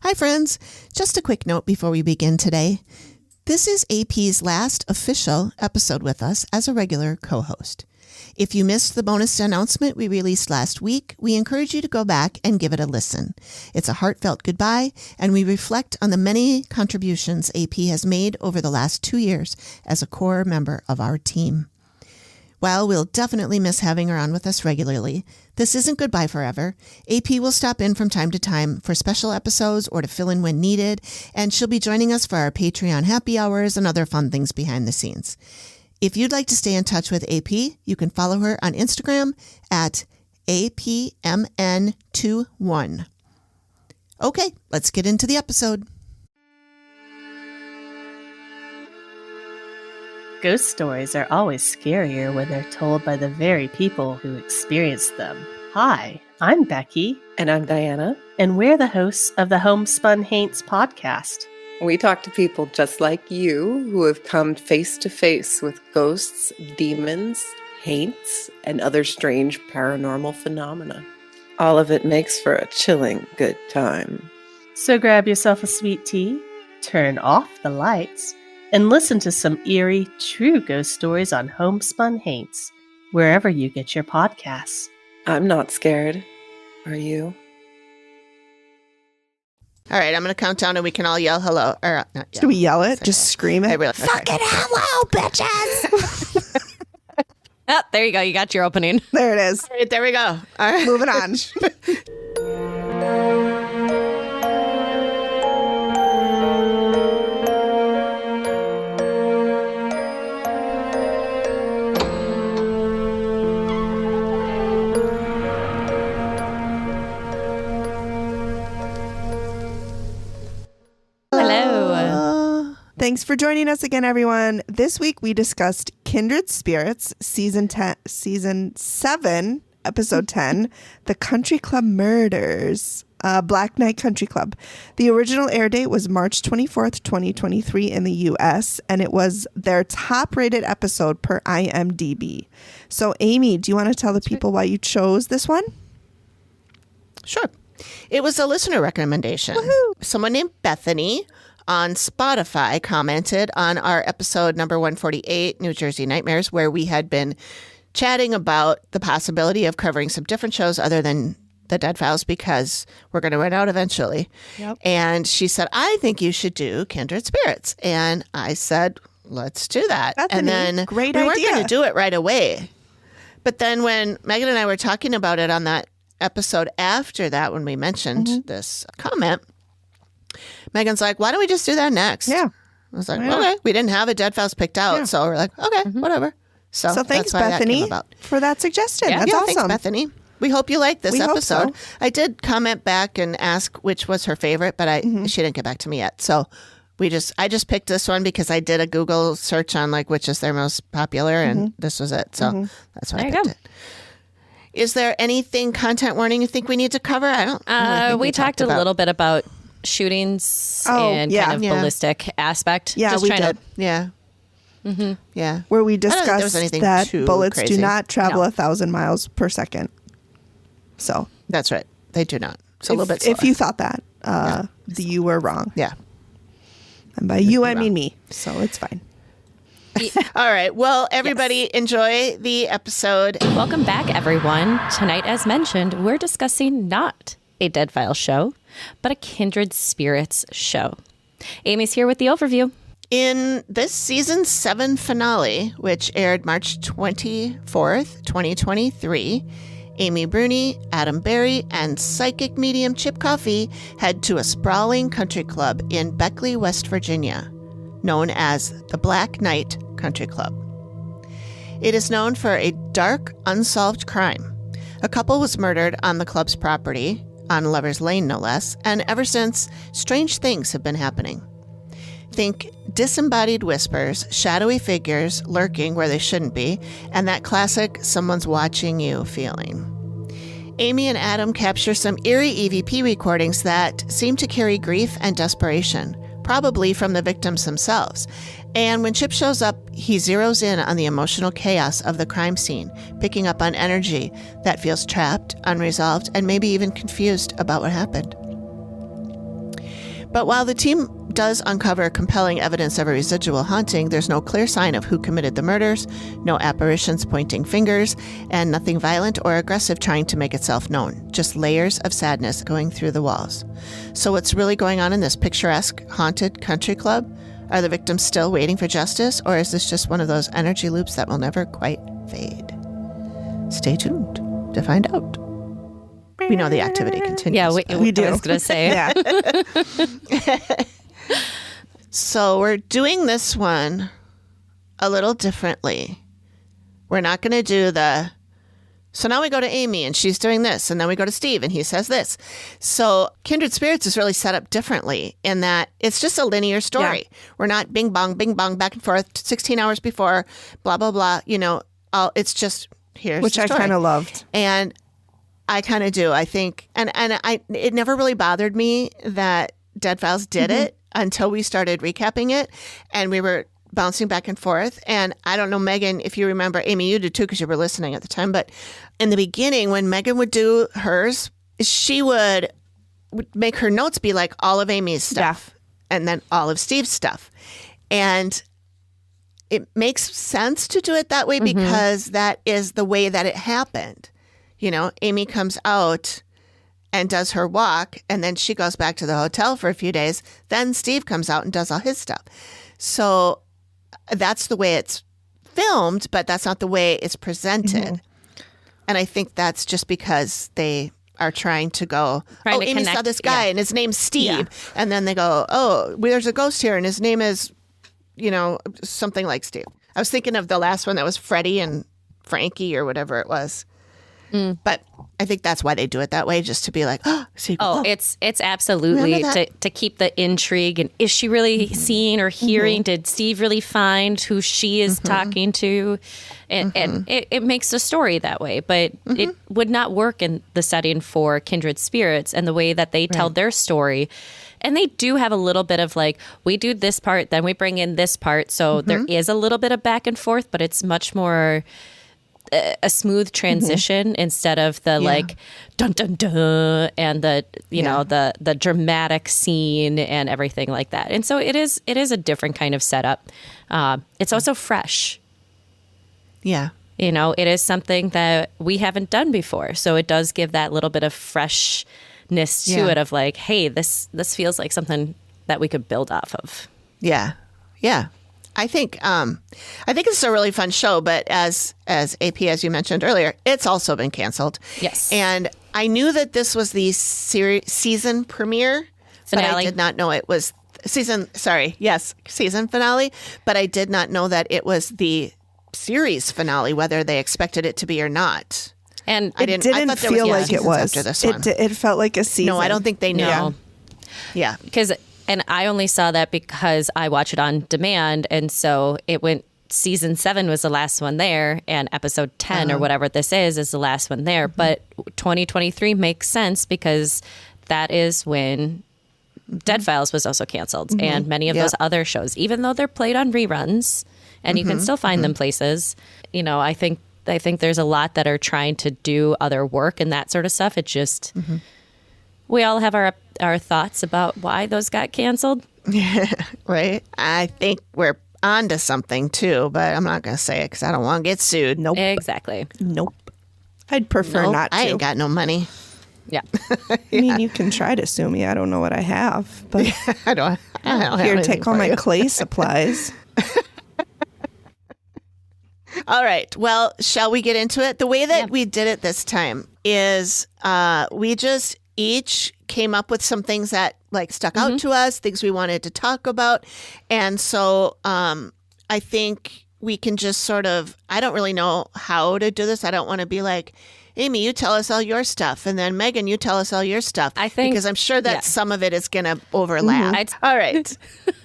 Hi, friends. Just a quick note before we begin today. This is AP's last official episode with us as a regular co-host. If you missed the bonus announcement we released last week, we encourage you to go back and give it a listen. It's a heartfelt goodbye, and we reflect on the many contributions AP has made over the last 2 years as a core member of our team. While we'll definitely miss having her on with us regularly, this isn't goodbye forever. AP will stop in from time to time for special episodes or to fill in when needed, and she'll be joining us for our Patreon happy hours and other fun things behind the scenes. If you'd like to stay in touch with AP, you can follow her on Instagram at APMN21. Okay, let's get into the episode. Ghost stories are always scarier when they're told by the very people who experience them. Hi, I'm Becky. And I'm Diana. And we're the hosts of the Homespun Haints podcast. We talk to people just like you who have come face to face with ghosts, demons, haints, and other strange paranormal phenomena. All of it makes for a chilling good time. So grab yourself a sweet tea, turn off the lights, and listen to some eerie, true ghost stories on Homespun Haints, wherever you get your podcasts. I'm not scared. Are you? All right, I'm going to count down and we can all yell hello. Or, not yell. Do we yell it? Just scream it? Fucking hello, bitches! Oh, there you go. You got your opening. There it is. All right, there we go. All right. Moving on. Thanks for joining us again, everyone. This week we discussed Kindred Spirits, season 7, episode 10, The Country Club Murders, Black Knight Country Club. The original air date was March 24th, 2023 in the U.S., and it was their top-rated episode per IMDb. So, Amy, do you want to tell the people why you chose this one? Sure. It was a listener recommendation. Woohoo! Someone named Bethany on Spotify commented on our episode number 148, New Jersey Nightmares, where we had been chatting about the possibility of covering some different shows other than the Dead Files because we're going to run out eventually. Yep. And she said, I think you should do Kindred Spirits. And I said, let's do that. Bethany, and then great we weren't idea. going to do it right away. But then when Megan and I were talking about it on that episode after that, when we mentioned this comment, Megan's like, why don't we just do that next? Yeah. I was like, okay. We didn't have a Dead Files picked out. So we're like, okay, whatever. So thanks, that's why Bethany, that came about. for that suggestion. Yeah. That's awesome. Thanks, Bethany. We hope you like this We hope episode. so. I did comment back and ask which was her favorite, but she didn't get back to me yet. So I just picked this one because I did a Google search on like which is their most popular, and this was it. So that's why I picked it. Is there anything content warning you think we need to cover? I don't. think We talked a little bit about shootings and kind of ballistic aspect. Yeah, Just we trying did. to Yeah. Yeah. Where we I don't think there was discussed anything that too bullets crazy. do not travel No. 1,000 miles per second. So That's right. They do not. It's a little bit if slower. you thought that, you were wrong. Yeah. And by you, I mean me. So it's fine. All right. Well, everybody enjoy the episode. welcome back, everyone. Tonight, as mentioned, we're discussing not a Dead Files show, but a Kindred Spirits show. Amy's here with the overview. In this season 7 finale, which aired March 24th, 2023, Amy Bruni, Adam Berry, and psychic medium Chip Coffey head to a sprawling country club in Beckley, West Virginia, known as the Black Knight Country Club. It is known for a dark, unsolved crime. A couple was murdered on the club's property, on Lover's Lane no less, and ever since, strange things have been happening. Think disembodied whispers, shadowy figures lurking where they shouldn't be, and that classic someone's watching you feeling. Amy and Adam capture some eerie EVP recordings that seem to carry grief and desperation, probably from the victims themselves. And when Chip shows up, he zeroes in on the emotional chaos of the crime scene, picking up on energy that feels trapped, unresolved, and maybe even confused about what happened. But while the team does uncover compelling evidence of a residual haunting, there's no clear sign of who committed the murders, no apparitions pointing fingers, and nothing violent or aggressive trying to make itself known. Just layers of sadness going through the walls. So what's really going on in this picturesque, haunted country club? Are the victims still waiting for justice, or is this just one of those energy loops that will never quite fade? Stay tuned to find out. We know the activity continues. Yeah, we do. I was going to say. Yeah. So we're doing this one a little differently. We're not going to do so now we go to Amy and she's doing this, and then we go to Steve and he says this. So Kindred Spirits is really set up differently in that it's just a linear story. Yeah. We're not bing bong, back and forth, 16 hours before, blah, blah, blah. It's just here's which the story. I kind of loved. And I kind of do. I think, and it never really bothered me that Dead Files did it until we started recapping it, and we were bouncing back and forth. And I don't know, Megan, if you remember, Amy, you did too, because you were listening at the time. But in the beginning, when Megan would do hers, she would make her notes be like all of Amy's stuff and then all of Steve's stuff. And it makes sense to do it that way because that is the way that it happened. Amy comes out and does her walk, and then she goes back to the hotel for a few days. Then Steve comes out and does all his stuff. So that's the way it's filmed, but that's not the way it's presented. And I think that's just because they are trying to go, Amy saw this guy and his name's Steve. Yeah. And then they go, there's a ghost here and his name is, something like Steve. I was thinking of the last one that was Freddie and Frankie or whatever it was. But I think that's why they do it that way, just to be like, it's absolutely to keep the intrigue. And is she really seeing or hearing? Did Steve really find who she is talking to? And it makes the story that way. But it would not work in the setting for Kindred Spirits and the way that they tell their story. And they do have a little bit of like, we do this part, then we bring in this part. So there is a little bit of back and forth, but it's much more a smooth transition instead of the like dun dun dun and the the dramatic scene and everything like that. And so it is a different kind of setup. It's also fresh. Yeah. It is something that we haven't done before. So it does give that little bit of freshness to it of like, hey, this feels like something that we could build off of. Yeah. Yeah. I think it's a really fun show, but as AP, as you mentioned earlier, it's also been canceled. Yes. And I knew that this was the season premiere, finale. But I did not know it was season finale, but I did not know that it was the series finale, whether they expected it to be or not. And it didn't feel like it was. After this one. It felt like a season. No, I don't think they knew. Yeah. And I only saw that because I watch it on demand. And so it went, season 7 was the last one there, and episode 10 or whatever this is the last one there. But 2023 makes sense because that is when Dead Files was also canceled. And many of those other shows, even though they're played on reruns and you can still find them places, I think there's a lot that are trying to do other work and that sort of stuff. It just... We all have our thoughts about why those got canceled. Yeah, right. I think we're onto something too, but I'm not going to say it because I don't want to get sued. Nope. Exactly. Nope. I'd prefer not to. I ain't got no money. Yeah. I mean, you can try to sue me. I don't know what I have, but I don't here, take all my clay supplies. All right. Well, shall we get into it? The way that we did it this time is we just each came up with some things that like stuck out to us, things we wanted to talk about. And so I think we can just sort of, I don't really know how to do this. I don't want to be like, Amy, you tell us all your stuff. And then Megan, you tell us all your stuff. I think, because I'm sure that some of it is going to overlap. All right.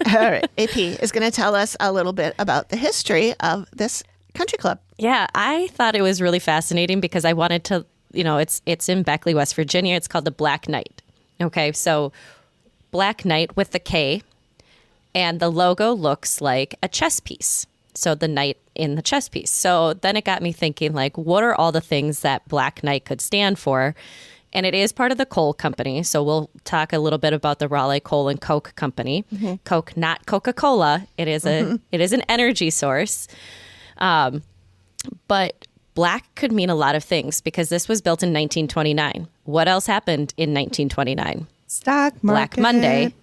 All right. AP is going to tell us a little bit about the history of this country club. Yeah, I thought it was really fascinating because I wanted to, it's in Beckley, West Virginia. It's called the Black Knight. Okay, so Black Knight with the K, and the logo looks like a chess piece. So the knight in the chess piece. So then it got me thinking, like, what are all the things that Black Knight could stand for? And it is part of the coal company. So we'll talk a little bit about the Raleigh Coal and Coke Company. Coke, not Coca-Cola. It is it is an energy source. But black could mean a lot of things because this was built in 1929. What else happened in 1929? Stock market. Black Monday.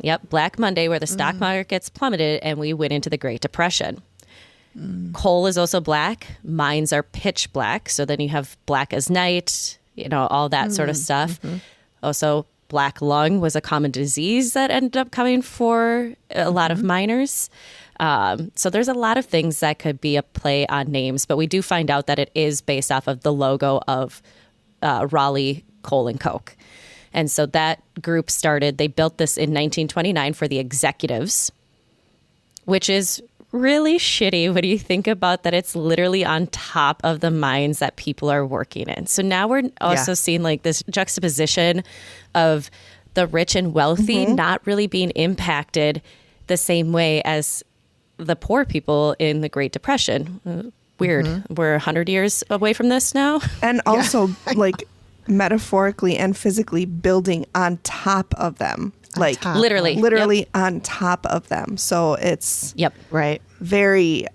Yep, Black Monday, where the stock markets plummeted and we went into the Great Depression. Coal is also black. Mines are pitch black. So then you have black as night, all that sort of stuff. Also, black lung was a common disease that ended up coming for a lot of miners. So there's a lot of things that could be a play on names, but we do find out that it is based off of the logo of Raleigh Coal and Coke. And so that group they built this in 1929 for the executives, which is really shitty when you think about that it's literally on top of the mines that people are working in. So now we're also seeing like this juxtaposition of the rich and wealthy not really being impacted the same way as the poor people in the Great Depression. Weird. We're 100 years away from this now. And also like metaphorically and physically building on top of them. Like literally on top of them. So it's very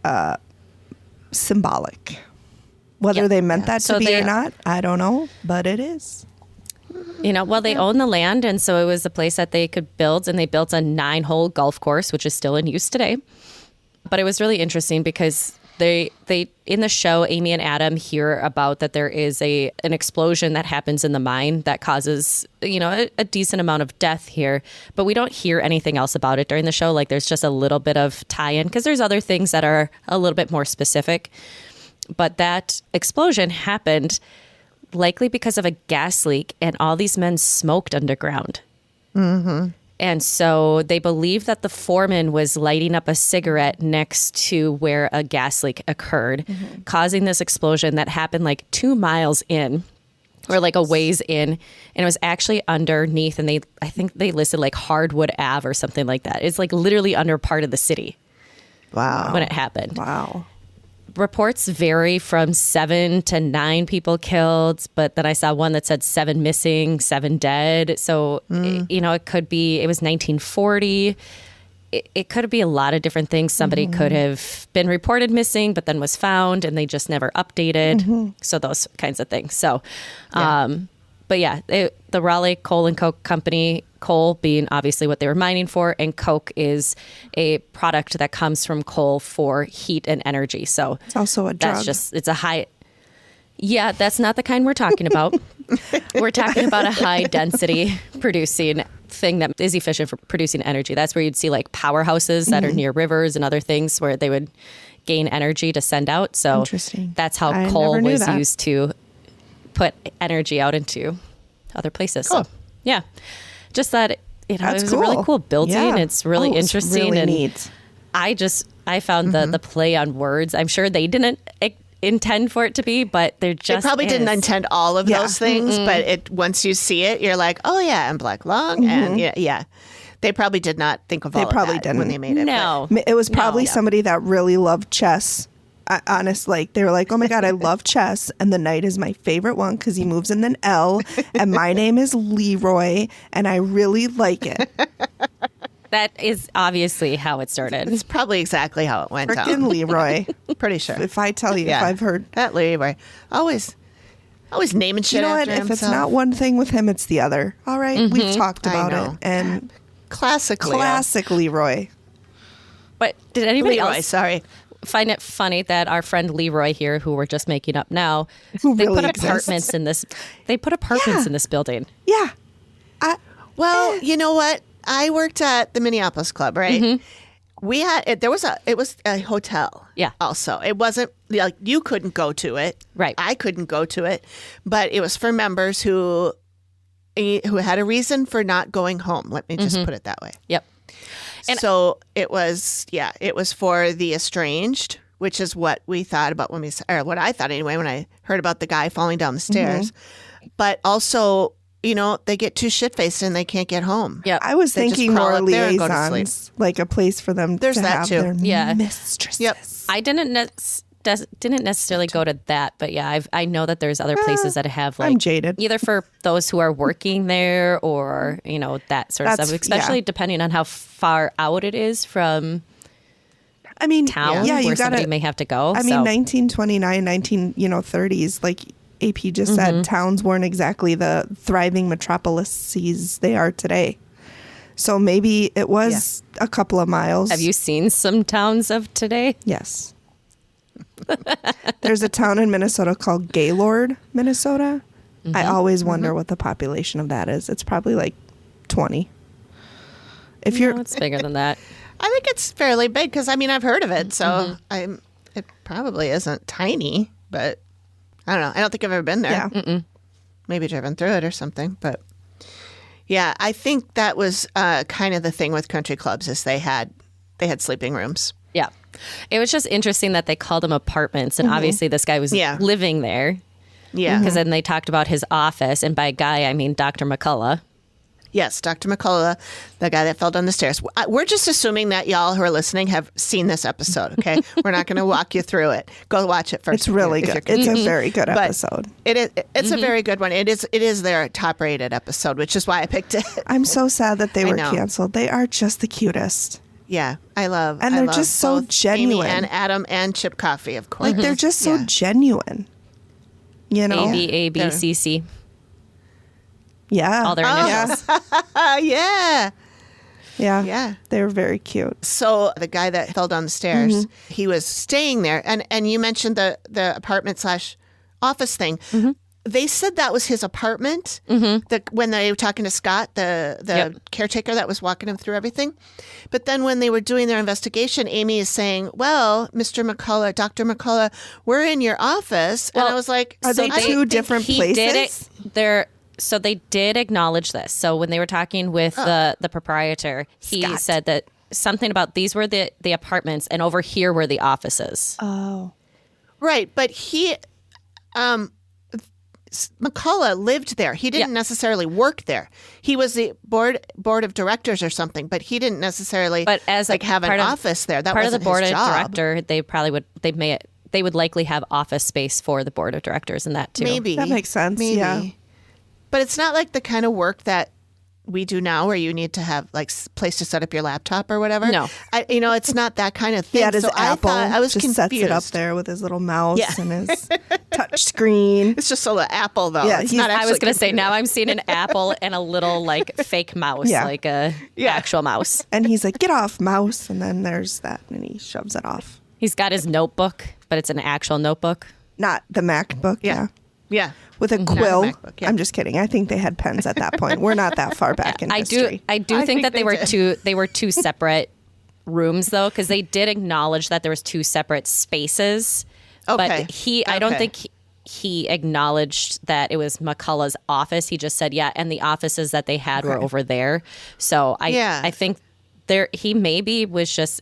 symbolic. Whether they meant that to be or not, I don't know, but it is. They own the land, and so it was a place that they could build, and they built a 9-hole golf course, which is still in use today. But it was really interesting because they in the show, Amy and Adam hear about that there is an explosion that happens in the mine that causes, a decent amount of death here. But we don't hear anything else about it during the show. Like there's just a little bit of tie-in because there's other things that are a little bit more specific. But that explosion happened likely because of a gas leak, and all these men smoked underground. And so they believe that the foreman was lighting up a cigarette next to where a gas leak occurred, causing this explosion that happened like 2 miles in, or like a ways in. And it was actually underneath, and I think they listed like Hardwood Ave or something like that. It's like literally under part of the city. Wow. When it happened. Wow. Reports vary from 7 to 9 people killed, but then I saw one that said 7 missing, 7 dead. So, it could be, it was 1940. It could be a lot of different things. Somebody could have been reported missing, but then was found and they just never updated. So those kinds of things. So, but yeah, the Raleigh Coal and Coke Company, coal being obviously what they were mining for, and coke is a product that comes from coal for heat and energy. So it's also a drug. It's a high. Yeah, that's not the kind we're talking about. We're talking about a high density producing thing that is efficient for producing energy. That's where you'd see like powerhouses that are near rivers and other things where they would gain energy to send out. So interesting. That's how coal was used to put energy out into other places. Cool. So, yeah. Just that, it was cool. a really cool building. Yeah. It's really interesting. Really and neat. I found the play on words. I'm sure they didn't intend for it to be, but they're just. They probably didn't intend all of those things, but once you see it, you're like, oh yeah, and black lung, and yeah. They probably did not think of all of that when they made it. No. It was probably somebody that really loved chess. Honestly, they were like, oh my God, I love chess. And the knight is my favorite one because he moves in an L. And my name is Leroy. And I really like it. That is obviously how it started. It's probably exactly how it went down. Frickin' Leroy. Pretty sure. If I tell you, if I've heard. That Leroy. Always naming shit after himself. If it's not one thing with him, it's the other. All right. We've talked about it. And classic Leroy. But did anybody else find it funny that our friend Leroy here, who we're just making up now, they put apartments in this. They put apartments in this building. Yeah. Well, you know what? I worked at the Minneapolis Club, right? We had it was a hotel. Yeah. Also, it wasn't like you couldn't go to it. Right. I couldn't go to it, but it was for members who had a reason for not going home. Let me just put it that way. Yep. And so it was for the estranged, which is what we thought about or what I thought anyway, when I heard about the guy falling down the stairs. But also, they get too shit-faced and they can't get home. Yeah, I was thinking more liaisons, like a place for them There's to that have too. their mistresses. Yep. I didn't didn't necessarily go to that, but yeah, I know that there's other places that have like I'm jaded. either for those who are working there or that sort of That's- stuff, especially yeah. depending on how far out it is from I mean, town yeah, where you somebody gotta. may have to go. I mean, 1929, 30s, like AP just said, towns weren't exactly the thriving metropolises they are today. So maybe it was a couple of miles. Have you seen some towns of today? Yes. There's a town in Minnesota called Gaylord, Minnesota. I always wonder what the population of that is. It's probably like 20. If you're, No, it's bigger than that. I think it's fairly big because I've heard of it, so it probably isn't tiny, but I don't know. I don't think I've ever been there. yeah. Maybe driven through it or something, but yeah, I think that was kind of the thing with country clubs is they had sleeping rooms. Yeah. It was just interesting that they called them apartments, and obviously this guy was living there. Yeah. Because then they talked about his office, and by guy, I mean Dr. McCullough. Yes, Dr. McCullough, the guy that fell down the stairs. We're just assuming that y'all who are listening have seen this episode, okay? We're not going to walk you through it. Go watch it first. It's really if you're good. It's a confused. very good But episode. It's a very good one. It is their top-rated episode, which is why I picked it. I'm so sad that they were know. canceled. They are just the cutest. Yeah, I love. And I they're love just so both genuine. Amy and Adam and Chip Coffey, of course. Like they're just so Yeah. genuine. You know? ABABCC. Yeah. All their initials. Yeah. Yeah. Yeah. They were very cute. So the guy that fell down the stairs, he was staying there, and you mentioned the apartment / office thing. They said that was his apartment. When they were talking to Scott, the caretaker that was walking him through everything. But then when they were doing their investigation, Amy is saying, "Well, Mr. McCullough, Dr. McCullough, we're in your office," and I was like, Are they two different he places? Did it. So they did acknowledge this. So when they were talking with the proprietor, he Scott. said that something about these were the apartments and over here were the offices. Oh. Right, but he, McCullough lived there. He didn't necessarily work there. He was the board of directors or something, but he didn't necessarily But as like have an part of- office there. That part of the wasn't board his of job. director, they probably would. They would likely have office space for the board of directors and that too. Maybe That makes sense, Maybe. yeah. But it's not like the kind of work that we do now, where you need to have like place to set up your laptop or whatever. No. It's not that kind of thing. He had his so Apple. I was just confused. sets it up there with his little mouse Yeah. and his touch screen. It's just a little Apple, though. Yeah, it's he's- not I actually was going to say, computer. now I'm seeing an apple and a little like fake mouse, Yeah. like a actual mouse. And he's like, "Get off, mouse!" And then there's that, and he shoves it off. He's got his notebook, but it's an actual notebook. Not the MacBook. Yeah. Yeah. With a quill. MacBook, yeah. I'm just kidding. I think they had pens at that point. We're not that far back in history. I think that they were two separate rooms though, because they did acknowledge that there was two separate spaces. Okay. But I don't think he acknowledged that it was McCullough's office. He just said, and the offices that they had were over there. So I think he maybe was just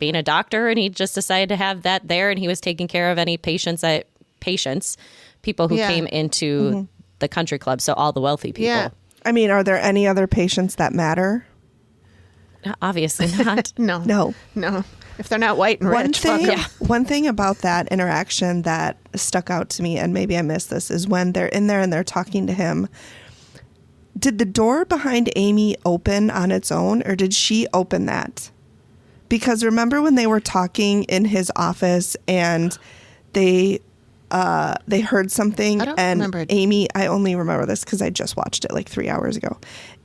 being a doctor and he just decided to have that there, and he was taking care of any people who came into the country club. So all the wealthy people. Yeah. I mean, are there any other patients that matter? Obviously not. No. No. If they're not white and rich, fuck 'em. One thing about that interaction that stuck out to me, and maybe I missed this, is when they're in there and they're talking to him. Did the door behind Amy open on its own, or did she open that? Because remember when they were talking in his office and they heard something, I don't and remember. Amy, I only remember this because I just watched it like 3 hours ago,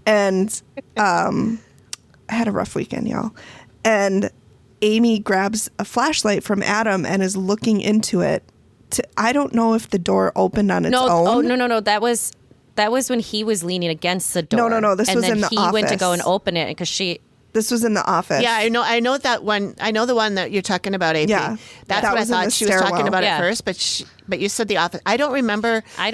and I had a rough weekend, y'all, and Amy grabs a flashlight from Adam and is looking into it. I don't know if the door opened on its own. Oh, no. That was when he was leaning against the door. No. This was in the and then he went to go office. and open it because This was in the office. Yeah, I know that one. I know the one that you're talking about, AP. Yeah. That's That what I was in thought the she was talking stairwell. about Yeah. at first, but you said the office. I don't remember. I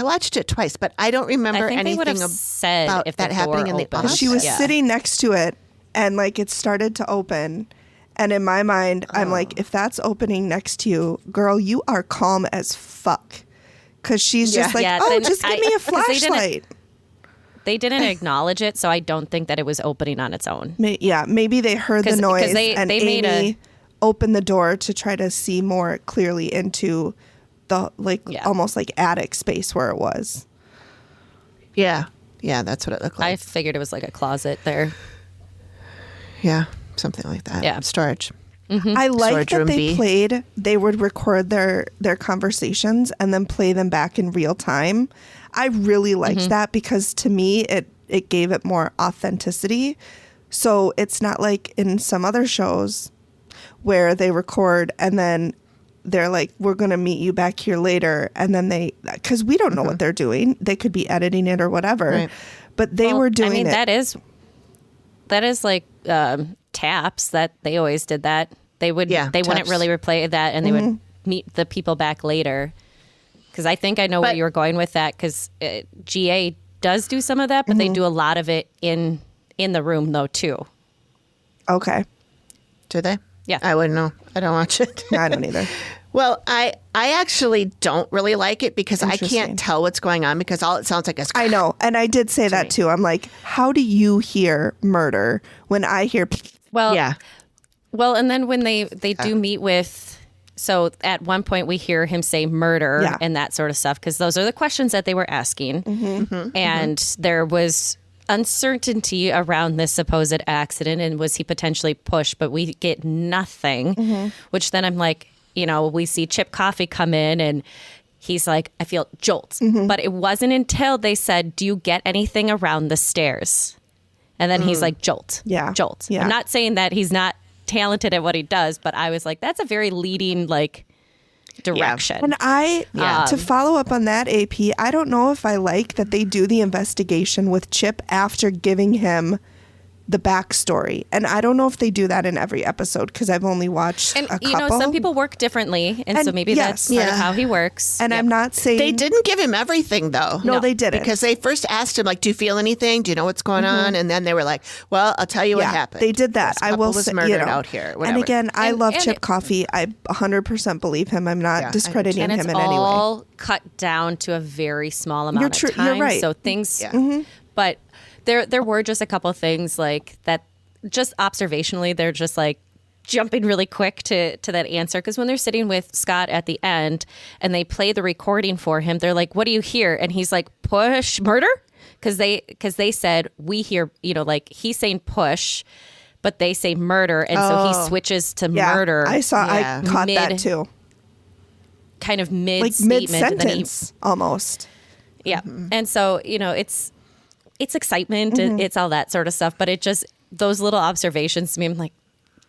watched it twice, but I don't remember I think they would anything have said about if the that happening in the door office. opened. She was Yeah. sitting next to it, and like it started to open. And in my mind, I'm like, if that's opening next to you, girl, you are calm as fuck. Because she's just like, then just give me a 'cause they didn't- flashlight. They didn't acknowledge it, so I don't think that it was opening on its own. Maybe they heard the 'Cause noise, they and made Amy open the door to try to see more clearly into the almost like attic space where it was. Yeah. Yeah, that's what it looked I like. figured it was like a closet there. Yeah, something like that. Yeah. Storage. I like Storage that room B. they would record their conversations and then play them back in real time. I really liked that because to me it gave it more authenticity. So it's not like in some other shows where they record and then they're like, we're going to meet you back here later. And then because we don't know what they're doing. They could be editing it or whatever. Right. But they were doing it. That is like Taps that they always did that. They wouldn't really replay that and they would meet the people back later. Because I think I know where you were going with that because GA does do some of that, but they do a lot of it in the room though too. Okay. Do they? Yeah. I wouldn't know. I don't watch it. I don't either. Well, I actually don't really like it because I can't tell what's going on because all it sounds like is... I know. And I did say that too. I'm like, how do you hear murder when I hear... Well, yeah. Well, and then when they do meet with... So at one point we hear him say murder and that sort of stuff because those are the questions that they were asking. And there was uncertainty around this supposed accident and was he potentially pushed, but we get nothing, which then I'm like, we see Chip Coffey come in and he's like, I feel jolts. But it wasn't until they said, do you get anything around the stairs? And then he's like, jolt. Yeah. Jolt. Yeah. I'm not saying that he's not talented at what he does, but I was like, that's a very leading direction. And to follow up on that, AP, I don't know if I like that they do the investigation with Chip after giving him the backstory. And I don't know if they do that in every episode because I've only watched a couple. Some people work differently. And so maybe that's part of how he works. And I'm not saying... They didn't give him everything, though. No, they didn't. Because they first asked him, do you feel anything? Do you know what's going on? And then they were like, well, I'll tell you what happened. They did that. I will say, murdered out here. Whatever. And again, I love Chip Coffey. I 100% believe him. I'm not discrediting him in any way. And it's all cut down to a very small amount of time. You're right. So things... But there were just a couple things like that. Just observationally, they're just jumping really quick to that answer. Because when they're sitting with Scott at the end and they play the recording for him, they're like, what do you hear? And he's like, push, murder? Because they said, we hear, he's saying push, but they say murder. And so he switches to murder. I caught that too. Kind of mid-statement. Mid-sentence, almost. Yeah. And so, it's excitement. It's all that sort of stuff. But it just... Those little observations to me, I'm like,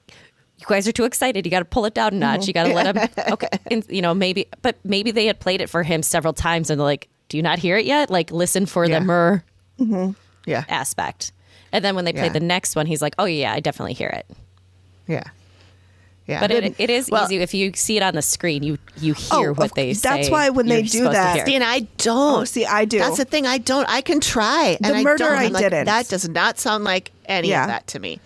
you guys are too excited. You got to pull it down a notch. You got to let him, okay. And, maybe they had played it for him several times and they're like, do you not hear it yet? Listen for the aspect. And then when they played the next one, he's like, oh yeah, I definitely hear it. Yeah. Yeah. But it is easy. If you see it on the screen, you hear what they say. That's why when they do that. See, and I don't. I do. That's the thing. I don't. I can try. The and murder I didn't. That does not sound like any of that to me.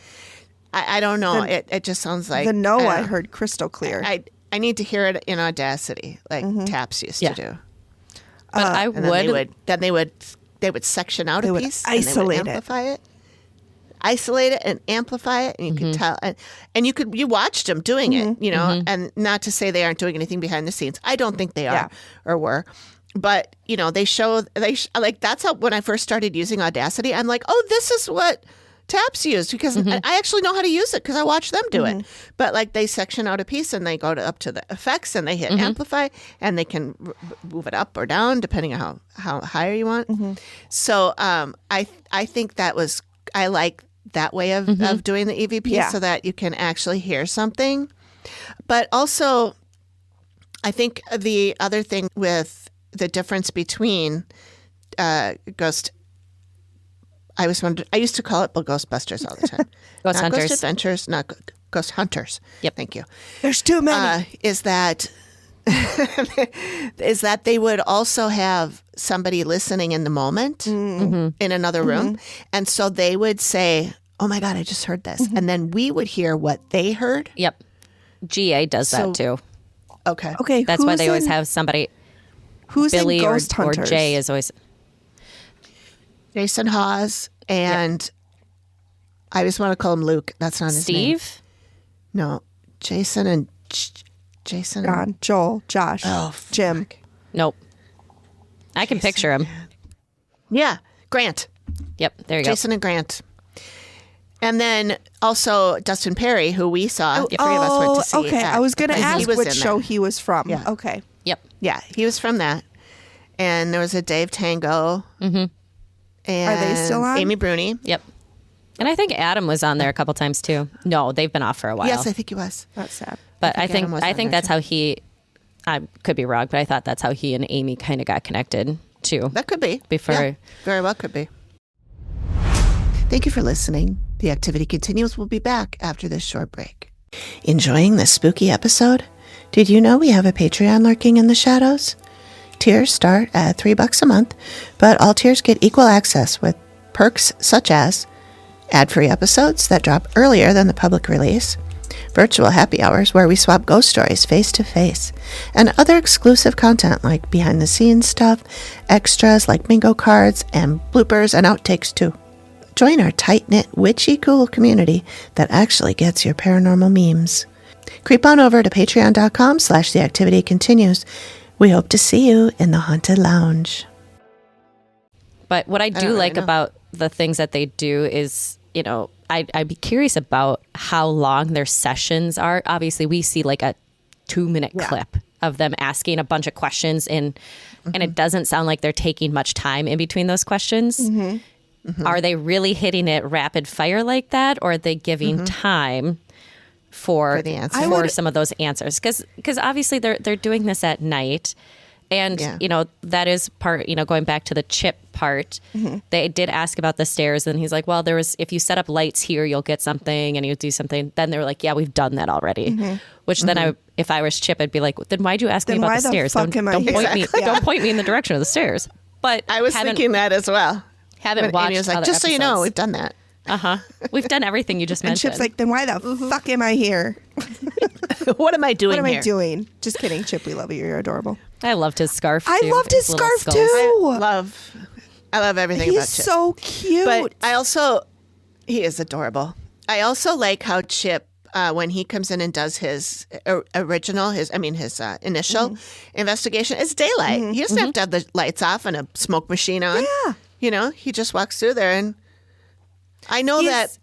I don't know. It just sounds like. I heard crystal clear. I need to hear it in Audacity, like Taps used to do. But I would. Then they would section out a piece. Isolate and they would amplify it. Isolate it and amplify it, and you could tell, and you watched them doing it, and not to say they aren't doing anything behind the scenes. I don't think they are or were, but that's how when I first started using Audacity, I'm like, oh, this is what Taps used because I actually know how to use it because I watched them do it. But they section out a piece and they go up to the effects and they hit amplify and they can move it up or down depending on how higher you want. So I think that was. I like that way of doing the EVP so that you can actually hear something. But also, I think the other thing with the difference between Ghost... I used to call it Ghostbusters all the time. Ghost not Hunters. Ghost Adventures, not Ghost Hunters. Yep. Thank you. There's too many. Is that they would also have somebody listening in the moment in another room. And so they would say, oh my God, I just heard this. And then we would hear what they heard. Yep. GA does that too. Okay. That's why they always have somebody. Who's Billy in Ghost or Hunters? Jay is always. Jason Hawes and I just want to call him Luke. That's not his name. Steve? No. Jason and Jason. John, Joel, Josh, Jim. Fuck. Nope. I can picture him. Yeah, Grant. Yep, there you Jason and Grant. And then also Dustin Perry, who we saw. The three of us went to see. Okay. I was going to ask which show he he was from. Yeah. Okay. Yep. Yeah, he was from that. And there was a Dave Tango. Mm-hmm. And Are they still on? Amy Bruni. Yep. And I think Adam was on there a couple times too. No, they've been off for a while. Yes, I think he was. That's sad. But I think Adam was on there, that's too. how he. I could be wrong, but I thought that's how he and Amy kind of got connected too. That could be. Before. Yeah, very well could be. Thank you for listening. The activity continues. We'll be back after this short break. Enjoying this spooky episode? Did you know we have a Patreon lurking in the shadows? Tiers start at $3 a month, but all tiers get equal access with perks such as ad-free episodes that drop earlier than the public release, virtual happy hours where we swap ghost stories face to face, and other exclusive content like behind-the-scenes stuff, extras like bingo cards, and bloopers and outtakes too. Join our tight-knit, witchy cool community that actually gets your paranormal memes. Creep on over to patreon.com/theactivitycontinues. We hope to see you in the Haunted Lounge. But what I don't do really like know. about the things that they do is, I'd be curious about how long their sessions are. Obviously, we see like a 2-minute clip of them asking a bunch of questions, and it doesn't sound like they're taking much time in between those questions. Are they really hitting it rapid fire like that, or are they giving time for the answers. some of those answers? Because obviously they're doing this at night. And, that is part, going back to the Chip part, they did ask about the stairs, and he's like, well, if you set up lights here, you'll get something, and you do something. Then they were like, yeah, we've done that already. Which then if I was Chip, I'd be like, then why'd you ask me about the stairs? Don't point me in the direction of the stairs. But I was thinking that as well. Haven't When watched Amy was like, other just so you know, episodes. we've done that. We've done everything you just And mentioned. Chip's like, then why the fuck am I here? What am I doing What am here? I doing? Just kidding, Chip. We love you. You're adorable. I loved his scarf, I too. loved his little scarf, skulls. too. I love everything about He's Chip. so cute. But he is adorable. I also like how Chip, when he comes in and does his initial investigation, it's daylight. He doesn't have to have the lights off and a smoke machine on. Yeah. He just walks through there, and I know that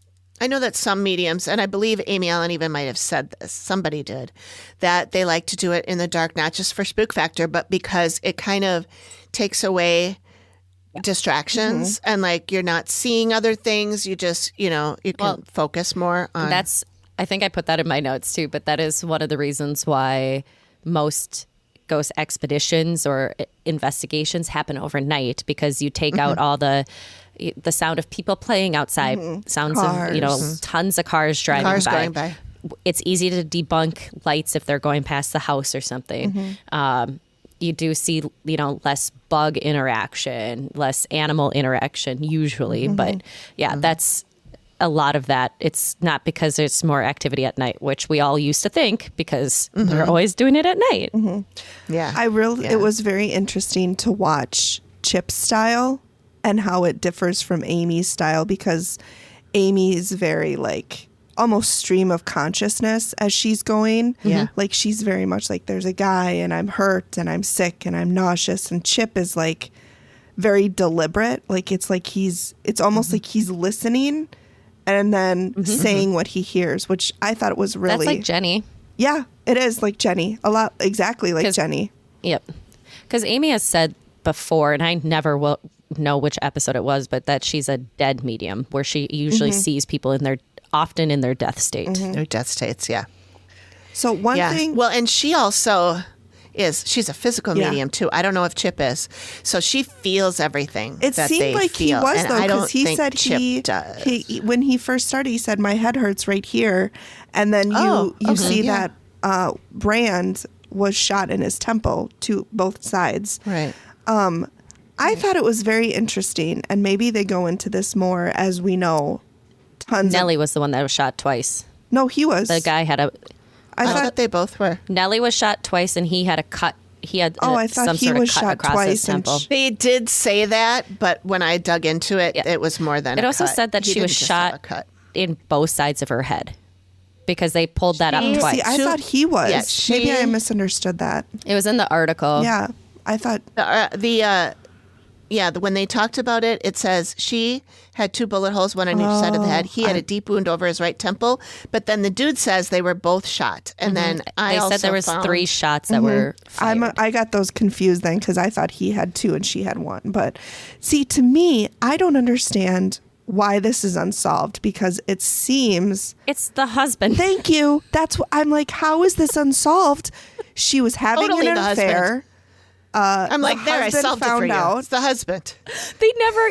some mediums, and I believe Amy Allen even might have said this, somebody did, that they like to do it in the dark, not just for spook factor, but because it kind of takes away distractions and like you're not seeing other things. You just, you can focus more on. I think I put that in my notes too, but that is one of the reasons why most ghost expeditions or investigations happen overnight, because you take out all the sound of people playing outside, sounds Cars. of tons of cars driving going by. It's easy to debunk lights if they're going past the house or something. You do see less bug interaction, less animal interaction usually, but that's a lot of that. It's not because there's more activity at night, which we all used to think, because they're always doing it at night. Yeah. It was very interesting to watch Chip's style and how it differs from Amy's style, because Amy's very like almost stream of consciousness as she's going. Yeah. Like she's very much like, there's a guy and I'm hurt and I'm sick and I'm nauseous. And Chip is like very deliberate. Like it's almost like he's listening and then saying what he hears, which I thought was really. That's like Jenny. Yeah, it is like Jenny. A lot, exactly like Jenny. Yep. Because Amy has said before, and I never will know which episode it was, but that she's a dead medium, where she usually sees people often in their death state. Their death states, yeah. So one thing. Well, and she also she's a physical medium too. I don't know if Chip is. So she feels everything. It that seemed they like feel, he was, and though, I don't because he think said Chip does. he when he first started, he said, my head hurts right here. And then you see that Brand was shot in his temple to both sides. Right. I thought it was very interesting, and maybe they go into this more as we know. Nellie was the one that was shot twice. No, he was. The guy had I thought they both were. Nellie was shot twice, and he had a cut. He had I thought some he sort of was cut shot across twice his and temple. They did say that, but when I dug into it, it was more than It a also cut. said that He she was didn't just have a shot cut. in both sides of her head. because they pulled that up twice. See, I thought he was. Yeah, Maybe I misunderstood that. It was in the article. Yeah, I thought. When they talked about it, it says she had 2 bullet holes, one on each side of the head. He had a deep wound over his right temple. But then the dude says they were both shot. And then They said there was 3 shots that were fired. I got those confused then because I thought he had 2 and she had 1. But see, to me, I don't understand why this is unsolved because it seems. It's the husband. Thank you. That's what I'm like. How is this unsolved? She was having Totally an the affair. husband. I'm like, there, I solved it for you. It's the husband. They never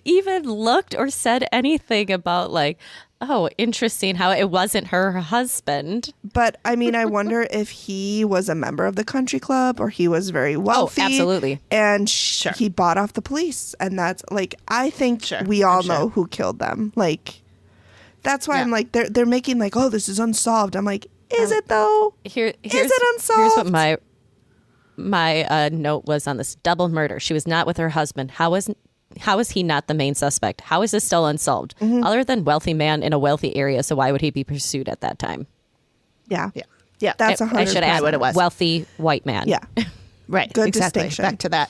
even looked or said anything about like, oh, interesting how it wasn't her husband. But I mean, I wonder if he was a member of the country club or he was very wealthy. Oh, absolutely. And he bought off the police. And that's like, I think we all know who killed them. Like, that's why I'm like, they're making like, oh, this is unsolved. I'm like, is it though? Is it unsolved? Here's what my note was on this double murder. She was not with her husband. How is he not the main suspect? How is this still unsolved? Other than wealthy man in a wealthy area, so why would he be pursued at that time? Yeah. That's 100%. I should add what it was. Wealthy white man. Yeah. Right. Good exactly. distinction. Back to that.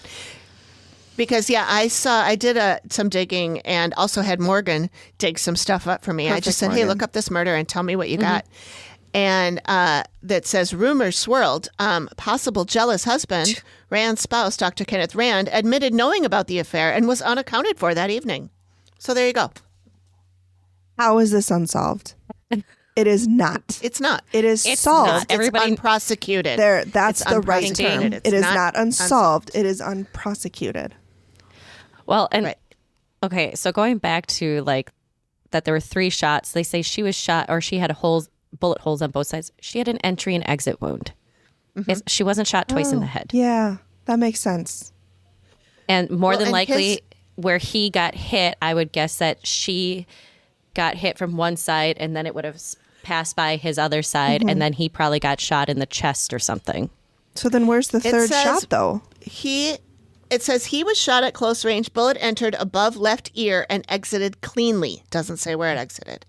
Because I did some digging and also had Morgan dig some stuff up for me. I just said, hey, look up this murder and tell me what you got. And that says rumors swirled. Possible jealous husband, Rand's spouse, Dr. Kenneth Rand, admitted knowing about the affair and was unaccounted for that evening. So there you go. How is this unsolved? It is not. It's not. It is solved. Everybody unprosecuted. That's the right term. It is not unsolved. It is unprosecuted. Well, and okay, so going back to like that there were 3 shots. They say she was shot or she had bullet holes on both sides. She had an entry and exit wound. She wasn't shot twice in the head. Yeah, that makes sense. And more than likely, where he got hit, I would guess that she got hit from one side and then it would have passed by his other side and then he probably got shot in the chest or something. So then where's the third shot, though? It says he was shot at close range. Bullet entered above left ear and exited cleanly. Doesn't say where it exited.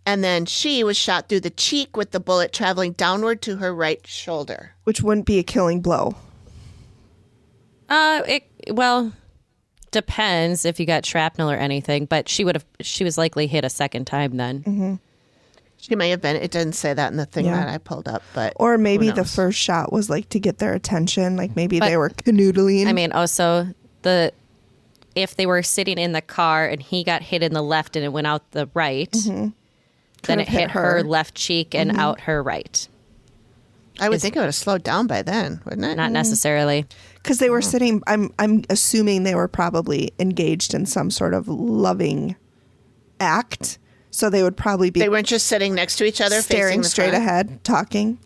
And then she was shot through the cheek with the bullet traveling downward to her right shoulder. Which wouldn't be a killing blow. Well, depends if you got shrapnel or anything, but she was likely hit a second time then. She may have been. It didn't say that in the thing that I pulled up, but or maybe the first shot was like to get their attention. Like maybe they were canoodling. I mean, also if they were sitting in the car and he got hit in the left and it went out the right, then it hit her left cheek and out her right. I would think it would have slowed down by then, wouldn't it? Not necessarily. Because they were sitting, I'm assuming they were probably engaged in some sort of loving act. So they would probably be. They weren't just sitting next to each other, staring facing the straight front. ahead, talking.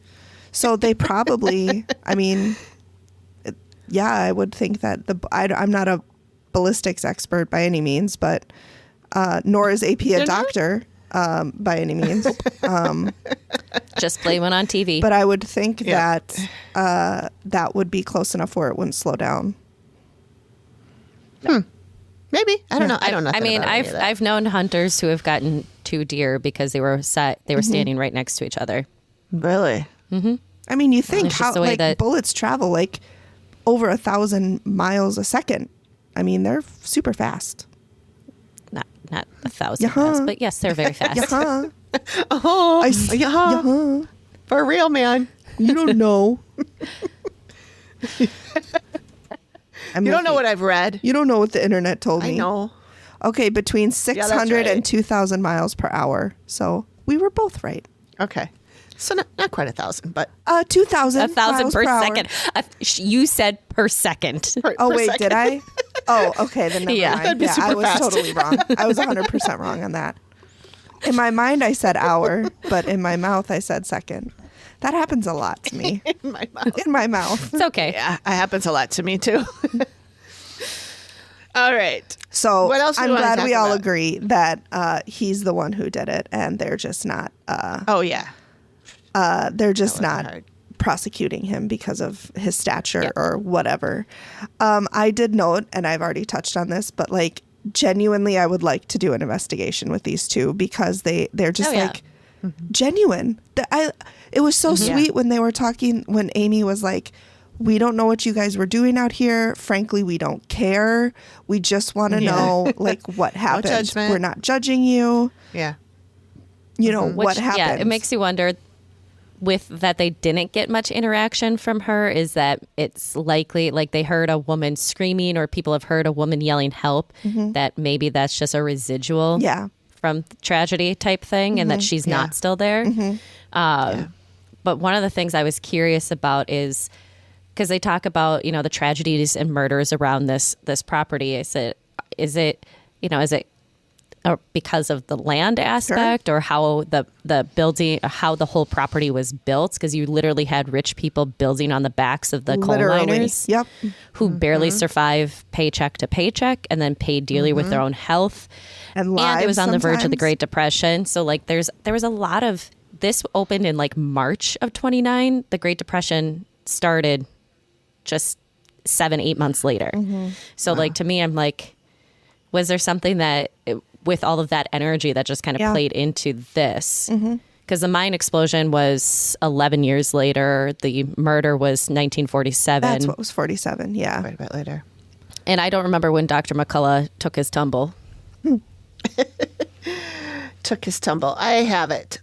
So they probably, I mean, I would think that I'm not a ballistics expert by any means, but nor is AP a doctor by any means. Just play one on TV. But I would think that that would be close enough where it wouldn't slow down. Maybe. I don't know. I don't know. I mean, I've known hunters who have gotten 2 deer because they were standing right next to each other. Really? Mm-hmm. I mean, you think how bullets travel like over 1,000 miles a second. I mean, they're super fast. Not 1,000 miles, but yes, they're very fast. For real, man. You don't know. You don't know what I've read. You don't know what the internet told me. I know. Okay, between 600 and 2,000 miles per hour. So we were both right. Okay. So not quite 1,000, but 2,000. 1,000 per second. You said per second. Wait, did I? Oh, okay. Then never mind. That'd be super I was fast. totally wrong. I was 100% wrong on that. In my mind, I said hour, but in my mouth, I said second. That happens a lot to me. In my mouth. In my mouth. It's okay. Yeah, it happens a lot to me too. All right. So what else I'm we wanna glad talk we all about? agree that he's the one who did it, and they're just not. Oh yeah. They're just not hard. prosecuting him because of his stature or whatever. I did note, and I've already touched on this, but like genuinely, I would like to do an investigation with these two because they're just genuine. It was so sweet when they were talking, when Amy was like, we don't know what you guys were doing out here. Frankly, we don't care. We just want to know, like, what happened. judgment. We're not judging you. Yeah. You know, what happened. Yeah, it makes you wonder with that they didn't get much interaction from her, is that it's likely like they heard a woman screaming or people have heard a woman yelling help, that maybe that's just a residual from tragedy type thing and that she's not still there. But one of the things I was curious about is, because they talk about, the tragedies and murders around this property. Is it because of the land aspect or how the building, how the whole property was built? Because you literally had rich people building on the backs of the coal miners who barely survive paycheck to paycheck and then paid dearly with their own health. And it was on the verge of the sometimes. Great Depression. So like there was a lot of, this opened in like March of 29. The Great Depression started just 7-8 months later. So like to me, I'm like, was there something that with all of that energy that just kind of played into this? Because the mine explosion was 11 years later. The murder was 1947. That's what was 47. Yeah. Quite a bit later. And I don't remember when Dr. McCullough took his tumble. Took his tumble. I have it.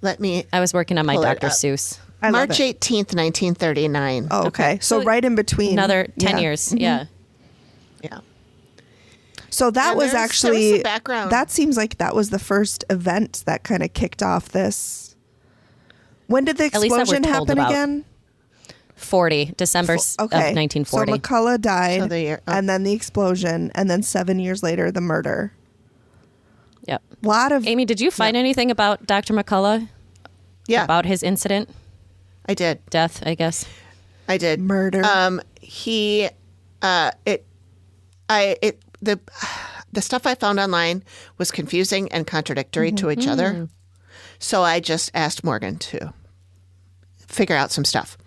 I was working on my pull it Dr. up. Seuss. I love March it. 18th, 1939. Oh, okay. So right in between. Another 10 years. Yeah. Yeah. So that And was there was actually some background. That seems like that was the first event that kind of kicked off this. When did the At least that we're explosion told happen about. again? 40, December of 1940. So McCullough died, So the year- and then the explosion, and then 7 years later the murder. Yep. A lot of Amy, did you find anything about Dr. McCullough? Yeah, About his incident? I did. Death, I guess. I did. murder. The stuff I found online was confusing and contradictory to each other. So I just asked Morgan to figure out some stuff.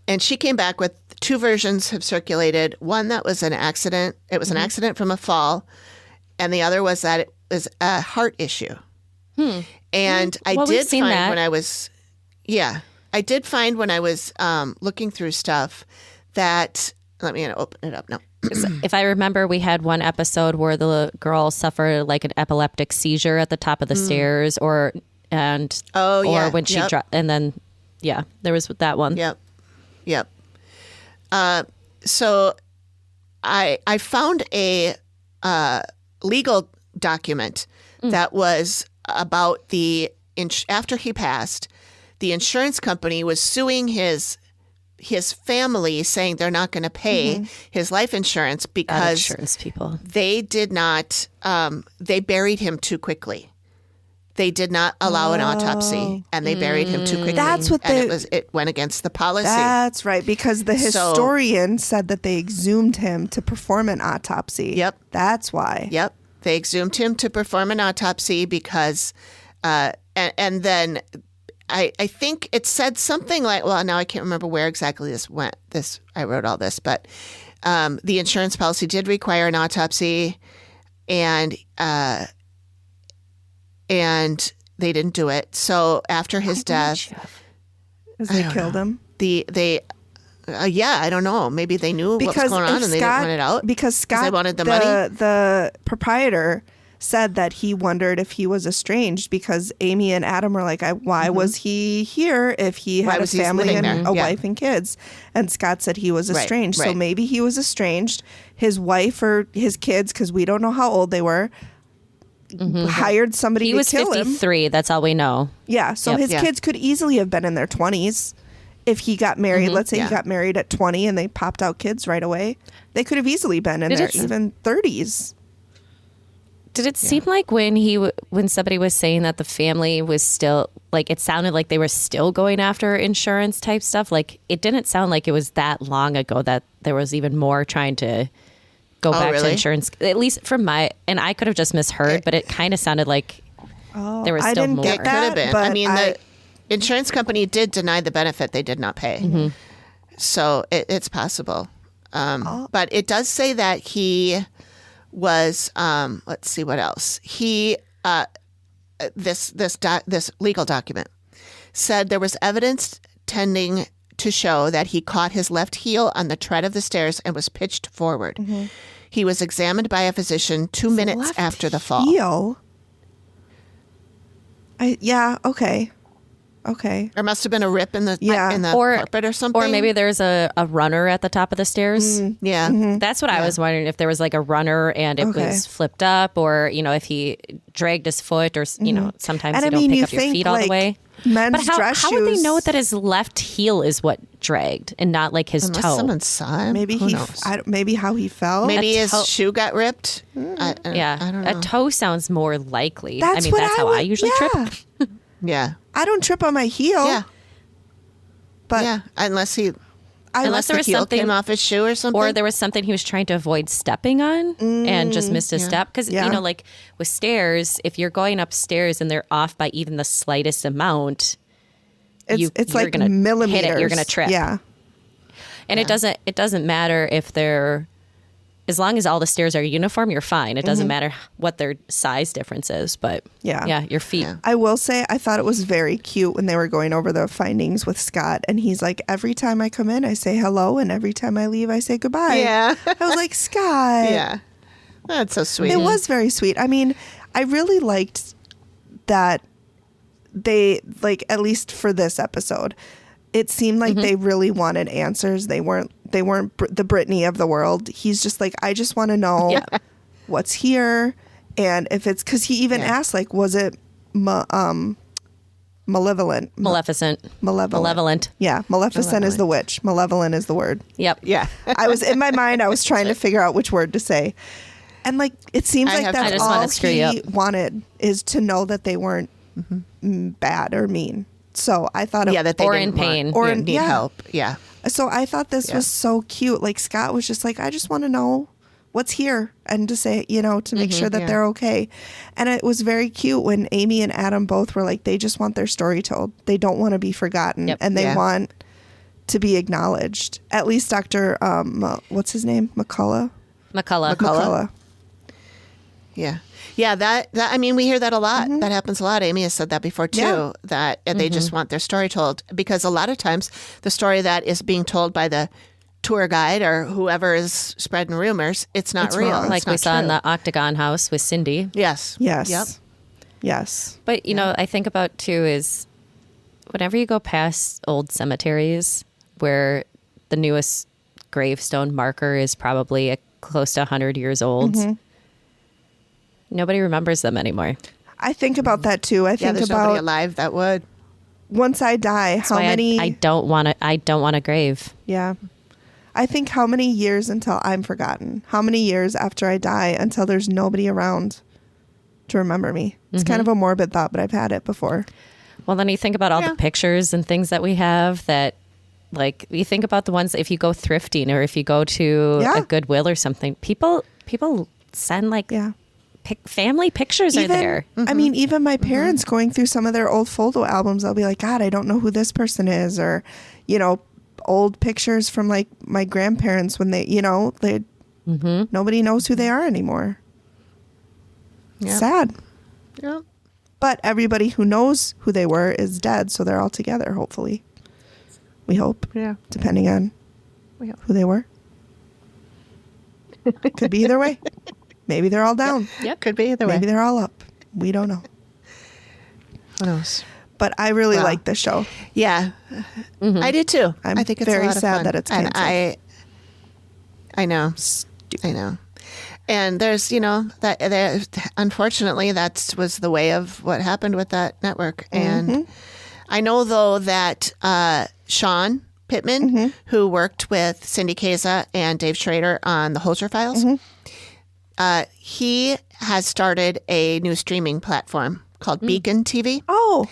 And she came back with 2 versions have circulated. One that was an accident. It was an accident from a fall. And the other was that it was a heart issue. And I Well, we've did seen find that. when I was, looking through stuff that, let me open it up now. If I remember, we had one episode where the girl suffered like an epileptic seizure at the top of the stairs, or when she dropped, and then there was that one. Yep. So I found a legal document that was about after he passed, the insurance company was suing his family, saying they're not going to pay his life insurance Bad because insurance people. they did not, they buried him too quickly. They did not allow an autopsy, and they buried him too quickly. That's what and it went against the policy. That's right, because the historian said that they exhumed him to perform an autopsy. Yep. That's why. Yep. They exhumed him to perform an autopsy because, and then I think it said something like, well, now I can't remember where exactly this went. I wrote all this, but the insurance policy did require an autopsy, and they didn't do it. So after his death, Because they killed him. I don't know. Maybe they knew what was going on and they didn't want it out. Because Scott, they wanted the money. The proprietor said that he wondered if he was estranged because Amy and Adam were like, why was he here if he Why had a was he family living and there? a Yeah. wife and kids? And Scott said he was estranged. So right. maybe he was estranged. His wife or his kids, because we don't know how old they were, hired somebody He to was kill him. 53. That's all we know. Yeah, so Yep. his Yeah. kids could easily have been in their 20s. If he got married, let's say he got married at 20 and they popped out kids right away, they could have easily been in their even 30s. Did it seem like when somebody was saying that the family was still, like, it sounded like they were still going after insurance type stuff? Like, it didn't sound like it was that long ago that there was even more trying to go back to really? insurance. At least from and I could have just misheard, but it kind of sounded like there was I still didn't more. get It could have been. but I mean, the insurance company did deny the benefit. They did not pay. So it's possible. But it does say that he was, let's see what else. He this legal document said there was evidence tending to show that he caught his left heel on the tread of the stairs and was pitched forward. He was examined by a physician 2 minutes after the fall. Heel? Okay. There must have been a rip in the or carpet or something. Or maybe there's a runner at the top of the stairs. Yeah. That's what I was wondering, if there was like a runner and it was flipped up, or, if he dragged his foot, or, sometimes And you I don't mean, pick you up your think, feet all the like, way. Men's But dress how would they shoes- know that his left heel is what dragged and not like his Unless toe? someone saw him. Maybe Who knows? maybe how he fell. Maybe his toe- shoe got ripped. I don't know. A toe sounds more likely. That's I mean, what that's how I usually trip. Yeah. I don't trip on my heel. Yeah. But Yeah. Unless Unless the there was heel something came off his shoe or something. Or there was something he was trying to avoid stepping on and just missed a step. Because, like with stairs, if you're going upstairs and they're off by even the slightest amount, it's you're like gonna millimeters. hit it, you're going to trip. Yeah. And it doesn't matter if they're, as long as all the stairs are uniform, you're fine. It doesn't matter what their size difference is. But your feet. Yeah. I will say I thought it was very cute when they were going over the findings with Scott, and he's like, every time I come in I say hello, and every time I leave I say goodbye. Yeah. I was like, Scott. Yeah. That's so sweet. It was very sweet. I mean, I really liked that they, like, at least for this episode, it seemed like they really wanted answers. They weren't the Britney of the world. He's just like, I just want to know what's here, and if it's, because he even asked, like, was it malevolent? Maleficent. Malevolent. Yeah, Maleficent is the witch. Malevolent is the word. Yep. Yeah. I was in my mind, I was trying to figure out which word to say. And like, it seems like I that's just wanna all screw you he wanted, is to know that they weren't bad or mean. So I thought, that they Or didn't in pain. want, Or or in- need yeah. help. Yeah. so I thought this was so cute. Like, Scott was just like, I just want to know what's here, and to say, to make sure that they're okay. And it was very cute when Amy and Adam both were like, they just want their story told. They don't want to be forgotten, and they want to be acknowledged. At least Dr. What's his name? McCullough. McCullough. Yeah. Yeah, that I mean, we hear that a lot. That happens a lot. Amy has said that before too, Yeah. that they just want their story told, because a lot of times the story that is being told by the tour guide or whoever is spreading rumors, it's not real. wrong. It's Like we not saw in true. the Octagon House with Cindy. Yes. Yes. Yep. Yes. But, I think about too is whenever you go past old cemeteries where the newest gravestone marker is probably close to 100 years old, nobody remembers them anymore. I think about that too. I Yeah, think there's nobody about alive that would. once I die, That's how why many. I don't want a grave. Yeah. I think how many years until I'm forgotten? How many years after I die until there's nobody around to remember me? It's kind of a morbid thought, but I've had it before. Well, then you think about all the pictures and things that we have that, like, you think about the ones, if you go thrifting or if you go to a Goodwill or something, people send like family pictures are there. I mean, even my parents going through some of their old photo albums, I'll be like, God, I don't know who this person is. Or, old pictures from like my grandparents when they, nobody knows who they are anymore. Yeah. Sad. Yeah. But everybody who knows who they were is dead, so they're all together, hopefully. We hope. Yeah. Depending on We hope. who they were. Could be either way. Maybe they're all down. Yep. Could be either way. Maybe they're all up. We don't know. Who knows? But I really like this show. Yeah. I do too. I'm I think it's very a lot of sad fun. that it's And canceled. I know. I know. And there's, unfortunately, that was the way of what happened with that network. And I know, though, that Sean Pittman, who worked with Cindy Kaza and Dave Schrader on the Holzer Files, he has started a new streaming platform called Beacon TV. Oh,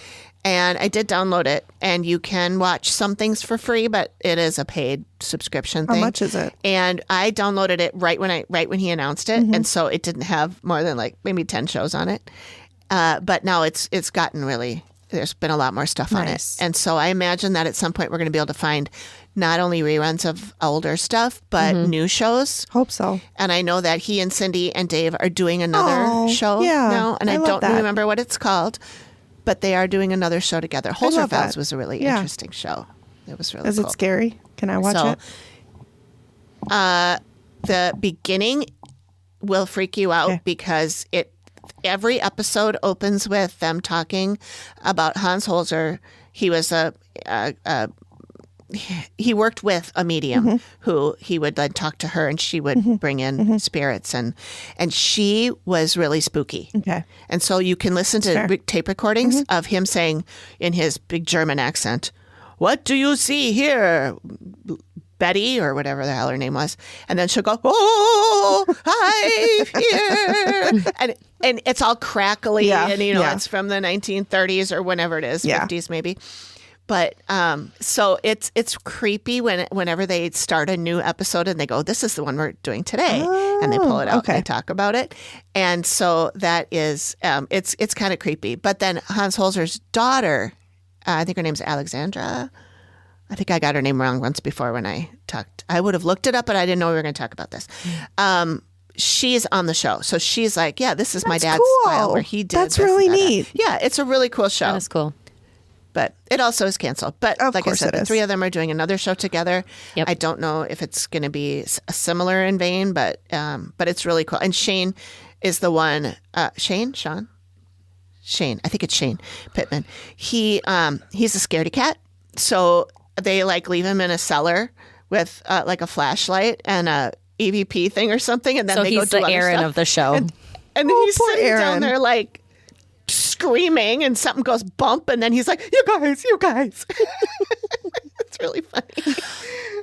And I did download it, and you can watch some things for free, but it is a paid subscription thing. how much is it? And I downloaded it right when he announced it, and so it didn't have more than like maybe 10 shows on it. But now it's gotten really. There's been a lot more stuff on it, Nice. and so I imagine that at some point we're going to be able to find not only reruns of older stuff, but new shows. Hope so. And I know that he and Cindy and Dave are doing another show yeah. now. And I love don't that. remember what it's called, but they are doing another show together. love Holzer that. Files was a really interesting show. It was really Is cool. it scary? Can I watch it? The beginning will freak you out because every episode opens with them talking about Hans Holzer. He was he worked with a medium who he would then talk to her, and she would bring in spirits, and she was really spooky. Okay. And so you can listen to tape recordings of him saying in his big German accent, "What do you see here, Betty," or whatever the hell her name was. And then she'll go, "Oh, hi here." And it's all crackly and, it's from the 1930s or whenever it is, 50s maybe. But so it's creepy whenever they start a new episode and they go, "This is the one we're doing today," and they pull it out and they talk about it. And so that is it's kind of creepy. But then Hans Holzer's daughter, I think her name's Alexandra. I think I got her name wrong once before when I talked. I would have looked it up, but I didn't know we were going to talk about this. She's on the show, so she's like, "Yeah, this is my dad's file where he did." That's really neat. Yeah, it's a really cool show. That is cool. But it also is canceled. But like I said, the three of them are doing another show together. Yep. I don't know if it's going to be similar in vein, but it's really cool. And Shane is the one. Shane. I think it's Shane Pittman. He's a scaredy cat. So they leave him in a cellar with a flashlight and a EVP thing or something, and then they he's go do the other Aaron stuff. of the show. And he's sitting down there screaming, and something goes bump, and then he's like, you guys." It's really funny.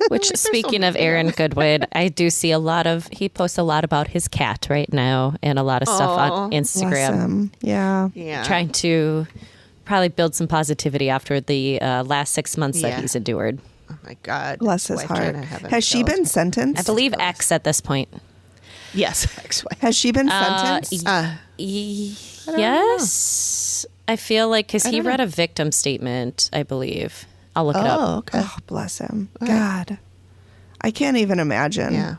Which, speaking of Aaron Goodwin, I do see he posts a lot about his cat right now and a lot of stuff on Instagram. Bless him. Yeah. Trying to probably build some positivity after the last 6 months that he's endured. Oh my God. Bless his heart. Has she been sentenced? I believe X at this point. Yes, ex-wife. Has she been sentenced? Yes. I feel like because he read a victim statement, I believe. I'll look it up. Oh, okay. Oh, bless him. God. I can't even imagine. Yeah.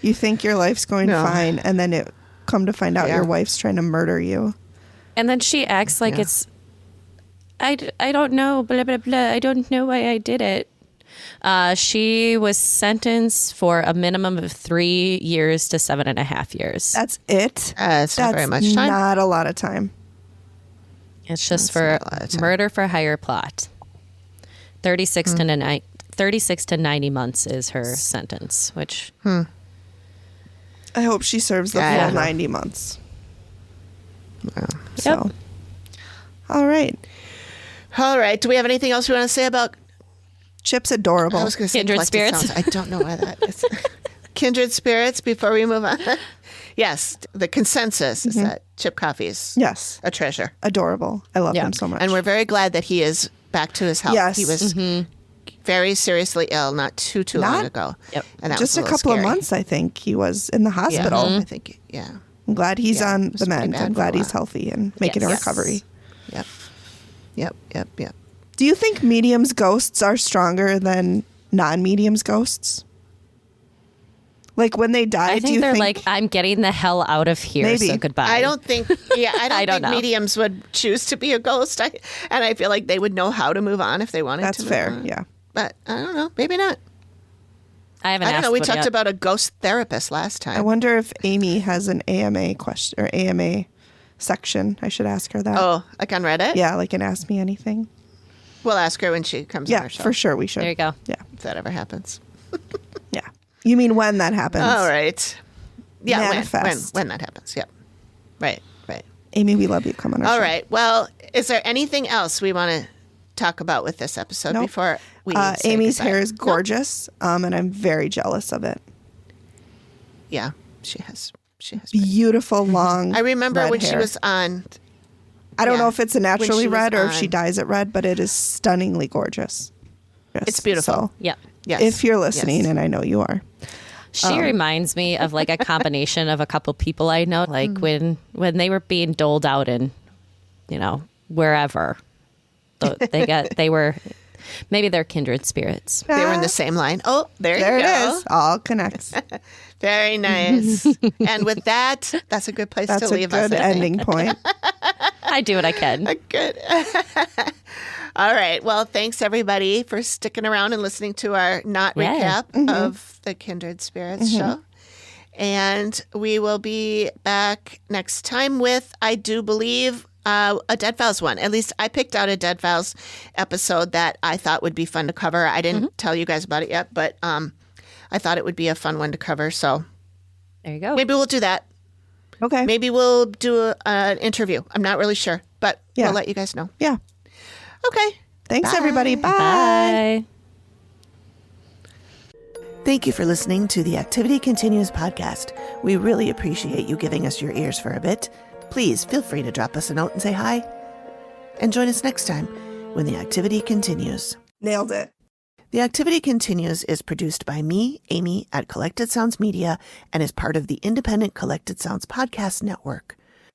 You think your life's going fine, and then it come to find out your wife's trying to murder you. And then she acts like it's, I don't know, blah, blah, blah. I don't know why I did it. She was sentenced for a minimum of 3 years to 7.5 years. That's it? It's not very much time. Not a lot of time. It's just for murder for hire plot. 36 to 90 months is her sentence, which... I hope she serves the full 90 months. So, all right. Do we have anything else we want to say about... Chip's adorable. I was going to say Kindred Collected Spirits. Sounds. I don't know why that is. Kindred Spirits, before we move on. Yes, the consensus is that Chip Coffey's a treasure. Adorable. I love him so much. And we're very glad that he is back to his health. Yes. He was very seriously ill not too long ago. Yep. And that just was a couple scary. of months, I think, he was in the hospital. I think, I'm glad he's on it was the pretty mend. bad I'm for a glad he's while. healthy and making a recovery. Yep. Do you think mediums' ghosts are stronger than non-mediums' ghosts? Like when they die, I do think you they're think like, I'm getting the hell out of here, Maybe. so goodbye. I don't think, I don't think know. mediums would choose to be a ghost. And I feel like they would know how to move on if they wanted that's to. fair? Move on. Yeah. But I don't know. Maybe not. I haven't I don't asked know. We one talked yet. about a ghost therapist last time. I wonder if Amy has an AMA question or AMA section. I should ask her that. Oh, like on Reddit? Yeah, like an Ask Me Anything. We'll ask her when she comes on Yeah, our show. for sure we should. There you go. Yeah. If that ever happens. Yeah. You mean when that happens? All right. Yeah, Manifest. when that happens. Yep. Right. Amy, we love you. Come on our All show. right. Well, is there anything else we want to talk about with this episode Nope. before we say Amy's goodbye? hair is No? gorgeous, and I'm very jealous of it. Yeah, she has. Beautiful, long. I remember red when she hair. was on. I don't yeah, know if it's a naturally she was red or if she on- dyes it red, but it is stunningly gorgeous. It's beautiful. So, Yep. Yes. if you're listening, Yes. and I know you are, She reminds me of like a combination of a couple people I know, like when they were being doled out in, wherever. They were maybe they're kindred spirits. They were in the same line. Oh, there you There go. it is. All connects. Very nice. And with that, that's a good place That's to a leave us. good I think. ending point. I do what I can. Good. All right. Well, thanks everybody for sticking around and listening to our recap of the Kindred Spirits show. And we will be back next time with, I do believe, a Dead Files one. At least I picked out a Dead Files episode that I thought would be fun to cover. I didn't tell you guys about it yet, but I thought it would be a fun one to cover. So There you go. maybe we'll do that. Okay. Maybe we'll do an interview. I'm not really sure, but we'll let you guys know. Yeah. Okay. Thanks, everybody. Bye. Bye. Thank you for listening to the Activity Continues podcast. We really appreciate you giving us your ears for a bit. Please feel free to drop us a note and say hi. And join us next time when the activity continues. Nailed it. The Activity Continues is produced by me, Amy, at Collected Sounds Media, and is part of the independent Collected Sounds podcast network.